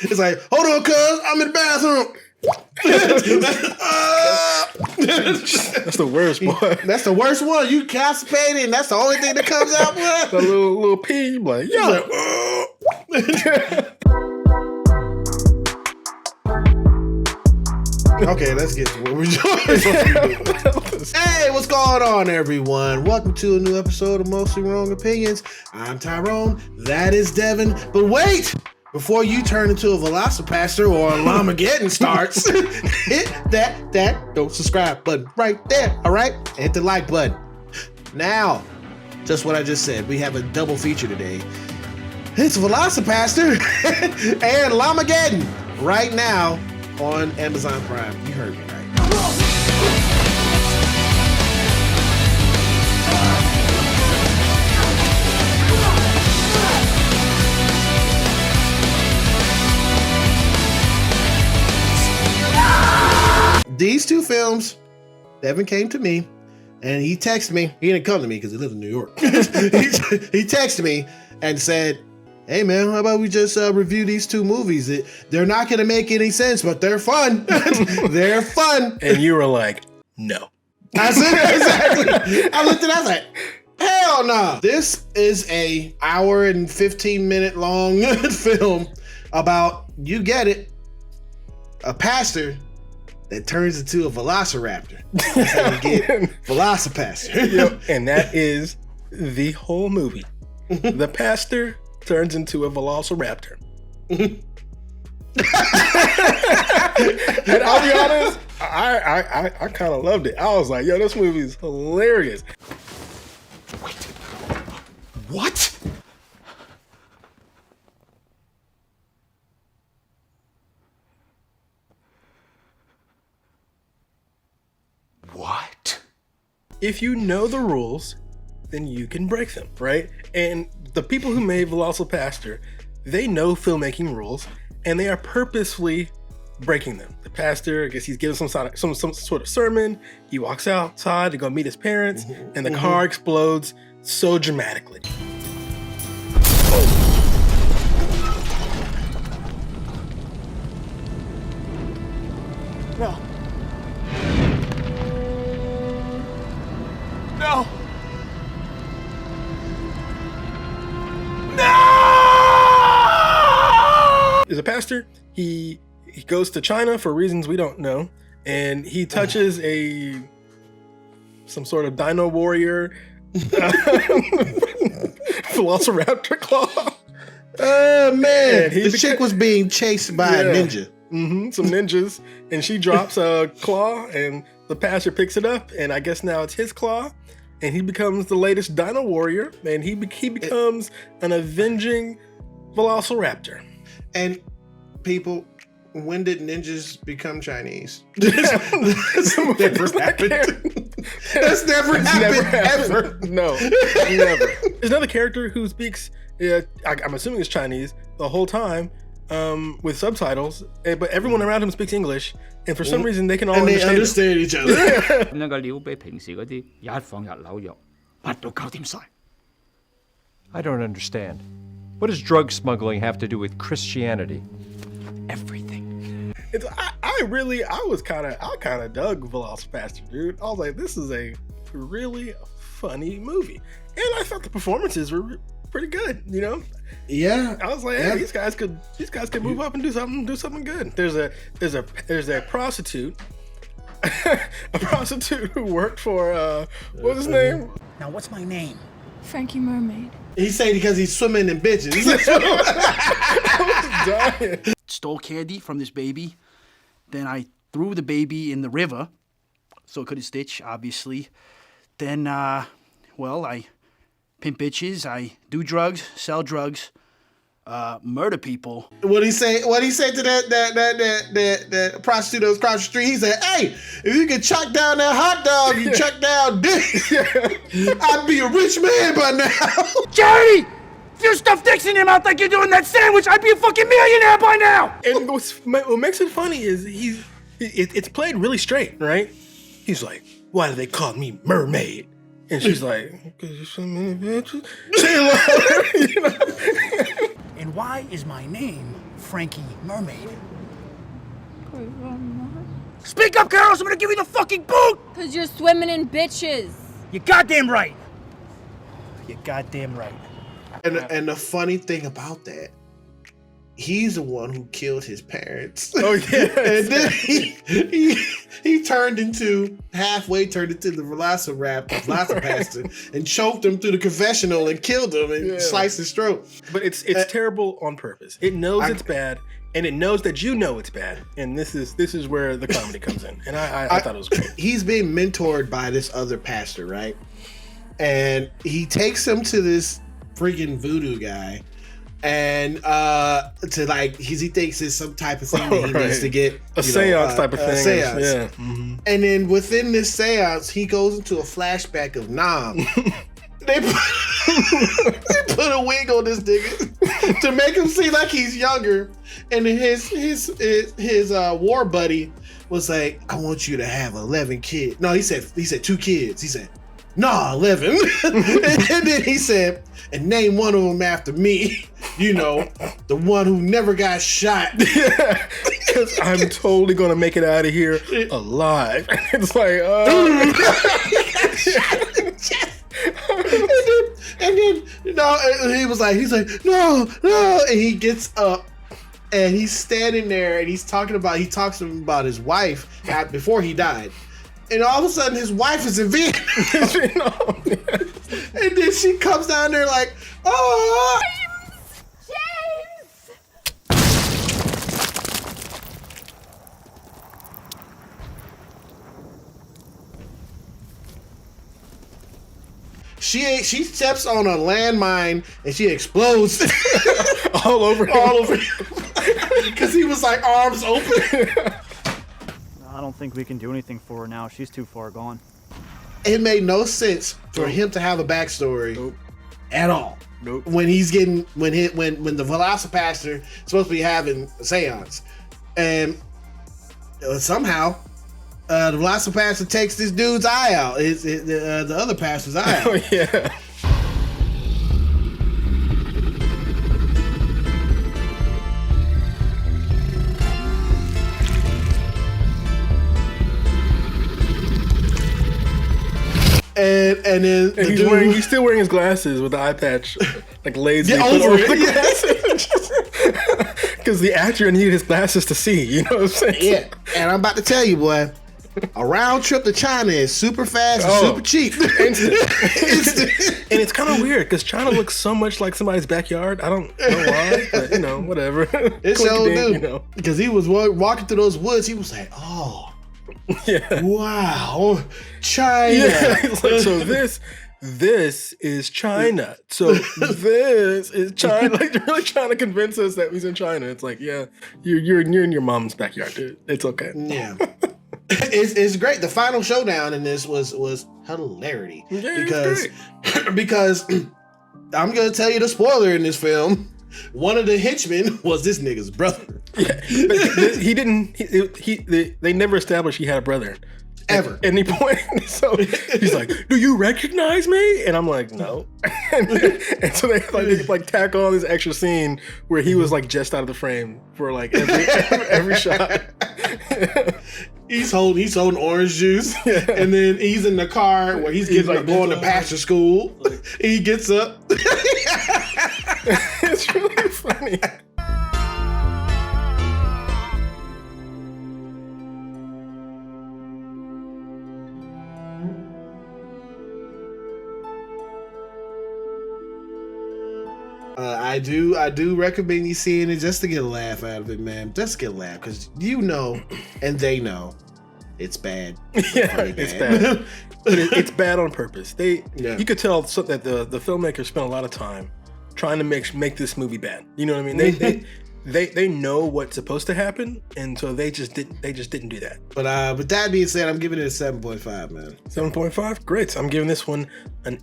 It's like, hold on, cuz, I'm in the bathroom. That's the worst, boy. That's the worst one. You constipated, and that's the only thing that comes out. The little pee, like, yeah. Okay, let's get to what we're doing. Hey, what's going on, everyone? Welcome to a new episode of Mostly Wrong Opinions. I'm Tyrone. That is Devin. But wait! Before you turn into a Velocipastor or a Llamageddon starts, hit that don't subscribe button right there, all right? Hit the like button. Now, just what I just said, we have a double feature today. It's Velocipastor and Llamageddon right now on Amazon Prime. You heard me right. These two films, Devin came to me and he texted me. He didn't come to me because he lives in New York. he texted me and said, hey man, how about we just review these two movies? They're not going to make any sense, but they're fun. They're fun. And you were like, no. I said, exactly. I looked at it, I was like, hell no. This is a hour and 15 minute long film about, you get it, a pastor that turns into a velociraptor. That's how you get Velocipastor. Yep. And that is the whole movie. The pastor turns into a velociraptor. And I'll be honest, I kind of loved it. I was like, yo, this movie is hilarious. Wait, what? What? If you know the rules, then you can break them, right? And the people who made Velocipastor, they know filmmaking rules, and they are purposefully breaking them. The pastor, I guess he's giving some sort of sermon. He walks outside to go meet his parents, and the car explodes so dramatically. No. No! No! Is a pastor. He goes to China for reasons we don't know, and he touches some sort of dino warrior velociraptor claw. Oh man, the chick was being chased by a ninja. Some ninjas, and she drops a claw, and the pastor picks it up, and I guess now it's his claw. And he becomes the latest dino warrior, and he becomes an avenging velociraptor. And people, when did ninjas become Chinese? That's never happened. That's never happened ever. No, never. There's another character who speaks, I'm assuming it's Chinese, the whole time, with subtitles, but everyone around him speaks English, and for some reason they can all understand each other. I don't understand. What does drug smuggling have to do with Christianity? Everything. I kind of dug Velocipastor, dude. I was like, this is a really funny movie, and I thought the performances were pretty good, you know. Yeah, I was like, hey, these guys could move up and do something good. There's a prostitute, a prostitute who worked for what's his name? Now, what's my name? Frankie Mermaid. He said because he's swimming in bitches. I was dying. Stole candy from this baby. Then I threw the baby in the river so it couldn't stitch, obviously. Then, I pimp bitches, I do drugs, sell drugs, murder people. What he say to that prostitute that was across the street? He said, hey, if you could chuck down that hot dog, you chuck down dick, I'd be a rich man by now. Charity! If you stuff dicks in your mouth like you're doing that sandwich, I'd be a fucking millionaire by now! And what makes it funny is it's played really straight, right? He's like, why do they call me mermaid? And she's like, because you're so many bitches. Say it louder, you know? And why is my name Frankie Mermaid. Speak up, Carlos! I'm gonna give you the fucking boot! Cause you're swimming in bitches. You goddamn right. You goddamn right. And the funny thing about that, he's the one who killed his parents. Oh yeah. And then he halfway turned into the Velocipastor and choked him through the confessional and killed him and sliced his throat. But it's terrible on purpose. It knows it's bad, and it knows that you know it's bad. And this is where the comedy comes in. And I thought it was great. He's being mentored by this other pastor, right? And he takes him to this freaking voodoo guy. And he thinks it's some type of thing that he needs to get a seance type of thing. Seance. Yeah. Mm-hmm. And then within this seance, he goes into a flashback of Nam. They put a wig on this nigga to make him seem like he's younger. And then his war buddy was like, "I want you to have 11 kids." No, he said 2 kids. He said, "Nah, 11." And then he said, "And name one of them after me. You know, the one who never got shot." Because I'm totally gonna make it out of here alive. It's like, and then he's like, no, and he gets up and he's standing there and he talks to him about his wife before he died. And all of a sudden his wife is in Vietnam. And then she comes down there like, "Oh, James! She steps on a landmine and she explodes all over because he was like arms open. I don't think we can do anything for her now. She's too far gone. It made no sense for him to have a backstory at all. Nope. When he's getting when the Velocipastor is supposed to be having a seance, and somehow the Velocipastor takes this dude's eye out, the other pastor's eye out. Oh yeah. And then he's still wearing his glasses with the eye patch, like lazy over the glasses. Because the actor needed his glasses to see. You know what I'm saying? Yeah. And I'm about to tell you, boy, a round trip to China is super fast and super cheap. And it's kind of weird because China looks so much like somebody's backyard. I don't know why, but whatever. It's so new. Because he was walking through those woods, he was like, "Oh. Yeah. Wow, China." Yeah. Like, so this is China. So this is China. Like they're really trying to convince us that he's in China. It's like, yeah, you're in your mom's backyard, dude. It's okay. Yeah. It's great. The final showdown in this was hilarity. Yeah, because I'm gonna tell you the spoiler in this film. One of the henchmen was this nigga's brother. Yeah, but he didn't. They never established he had a brother ever at any point. So he's like, "Do you recognize me?" And I'm like, "No." and so they tack on this extra scene where he was like just out of the frame for like every shot. He's holding orange juice, and then he's in the car where he's going to pastor school. He gets up. It's really funny. I do recommend you seeing it just to get a laugh out of it, man. Just get a laugh, because and they know it's bad. Yeah, it's bad. But it's bad on purpose. You could tell that the filmmakers spent a lot of time trying to make this movie bad. You know what I mean? They know what's supposed to happen, and so they just didn't do that. But with that being said, I'm giving it a 7.5, man. 7.5? Great. I'm giving this one an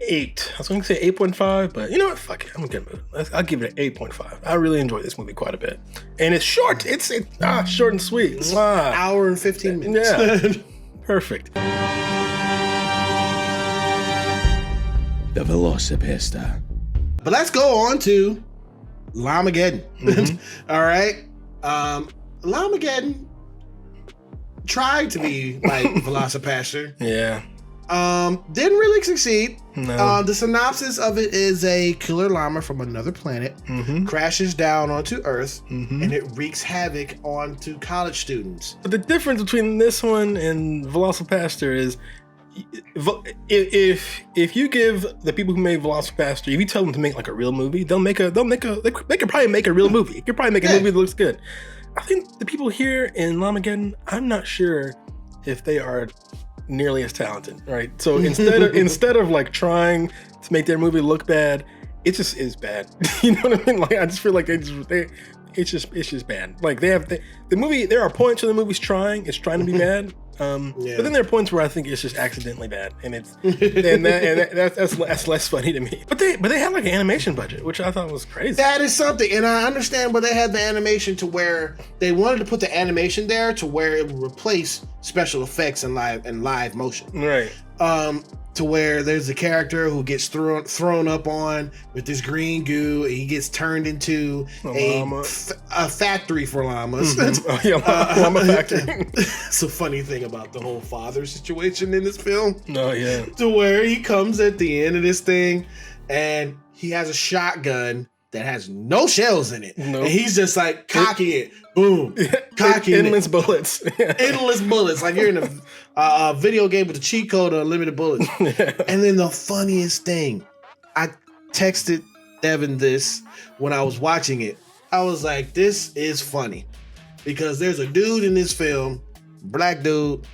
8. I was going to say 8.5, but you know what? Fuck it. I'm going to I'll give it an 8.5. I really enjoyed this movie quite a bit. And it's short. It's short and sweet. It's an hour and 15 minutes. Yeah. Perfect. The Velocipastor. But let's go on to Llamageddon. All right. Llamageddon tried to be like Velocipastor. Yeah. Didn't really succeed. No. The synopsis of it is a killer llama from another planet crashes down onto Earth and it wreaks havoc onto college students. But the difference between this one and Velocipastor is if you give the people who made Velocipastor, if you tell them to make like a real movie, they could probably make a real movie. You could probably make a movie that looks good. I think the people here in Llamageddon, I'm not sure if they are nearly as talented, right? So instead of like trying to make their movie look bad, it just is bad. You know what I mean? Like I just feel like it's just bad. Like the movie, there are points where the movie's trying to be bad. But then there are points where I think it's just accidentally bad, and that's less funny to me. But they had like an animation budget, which I thought was crazy. That is something, and I understand where they had the animation to where they wanted to put the animation there to where it would replace special effects and live motion. Right. To where there's a character who gets thrown up on with this green goo, and he gets turned into a factory for llamas. Llama factory. It's a funny thing about the whole father situation in this film. Oh yeah. To where he comes at the end of this thing, and he has a shotgun that has no shells in it. Nope. And he's just like cocking it. Boom. Cocking endless bullets. Endless bullets. Like you're in a video game with a cheat code of unlimited bullets. And then the funniest thing, I texted Devin this when I was watching it. I was like, this is funny. Because there's a dude in this film, black dude,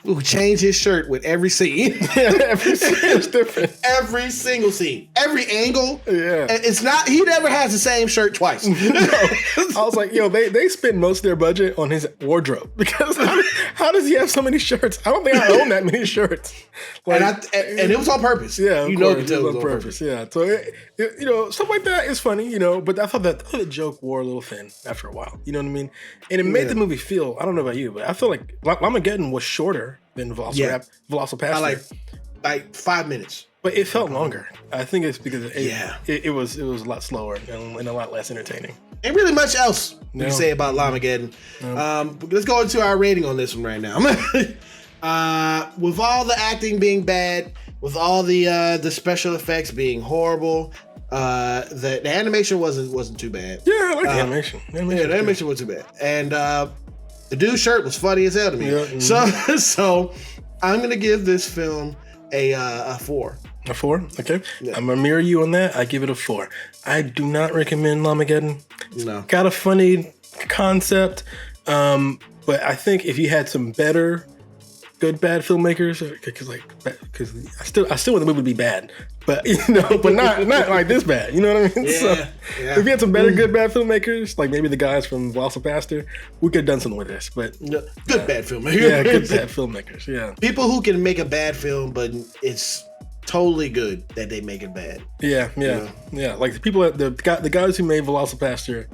who changed his shirt with every scene. Every scene is different. Every single scene. Every angle. Yeah. It's not, he never has the same shirt twice. No. I was like, yo, they spend most of their budget on his wardrobe. Because how does he have so many shirts? I don't think I own that many shirts. Like, and it was on purpose. Yeah, you know it was on purpose. Yeah. So stuff like that is funny, but I thought that the joke wore a little thin after a while. You know what I mean? And it made the movie feel, I don't know about you, but I feel like Llamageddon was shorter than Velocipastor. Like 5 minutes. But it felt longer. I think it's because it was a lot slower and a lot less entertaining. Ain't really much else we can say about Llamageddon. Let's go into our rating on this one right now. With all the acting being bad, with all the special effects being horrible, the animation wasn't too bad. Yeah, I like the animation. The animation wasn't too bad. And the dude's shirt was funny as hell to me. Yeah, so I'm gonna give this film a 4. A 4? Okay. Yeah. I'm gonna mirror you on that. I give it a 4. I do not recommend Llamageddon. It's got a funny concept, but I think if you had some better good bad filmmakers, because I still want the movie to be bad, but but not like this bad. You know what I mean? Yeah. If you had some better good bad filmmakers, like maybe the guys from Velocipastor, we could have done something with this. But good bad filmmakers. Yeah, good bad filmmakers. Yeah, people who can make a bad film, but it's totally good that they make it bad. Yeah. Like the people, the guys who made Velocipastor,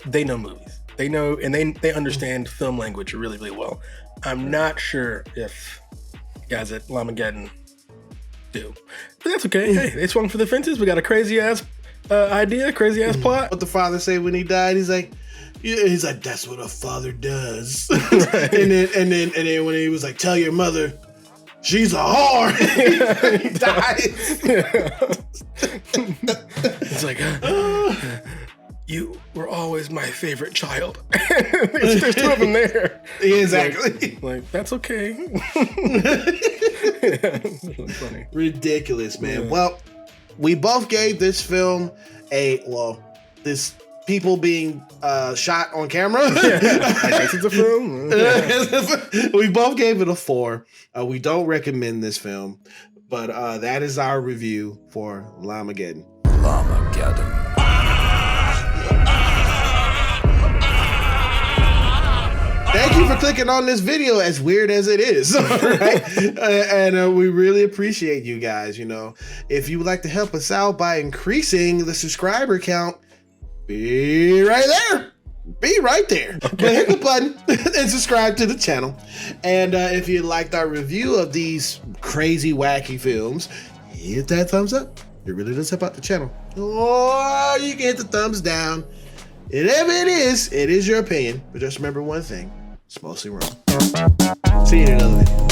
they know movies. They know and they understand film language really, really well. I'm not sure if guys at Llamageddon do, but that's okay. Hey, they swung for the fences. We got a crazy ass idea, crazy ass plot. What the father say when he died? He's like, that's what a father does. Right. and then when he was like, tell your mother, she's a whore. He dies. It's like, you were always my favorite child. There's 2 of them there. Yeah, exactly. Like that's okay. That's funny. Ridiculous, man. Yeah. Well, we both gave this film this people being shot on camera. I guess it's a film. We both gave it a 4. We don't recommend this film, but that is our review for Llamageddon. Llamageddon. Thank you for clicking on this video, as weird as it is. Right? And we really appreciate you guys. If you would like to help us out by increasing the subscriber count, be right there. Be right there. Okay. But hit the button and subscribe to the channel. And if you liked our review of these crazy, wacky films, hit that thumbs up. It really does help out the channel. or you can hit the thumbs down. Whatever it is your opinion. But just remember one thing, it's mostly wrong. See you in another video.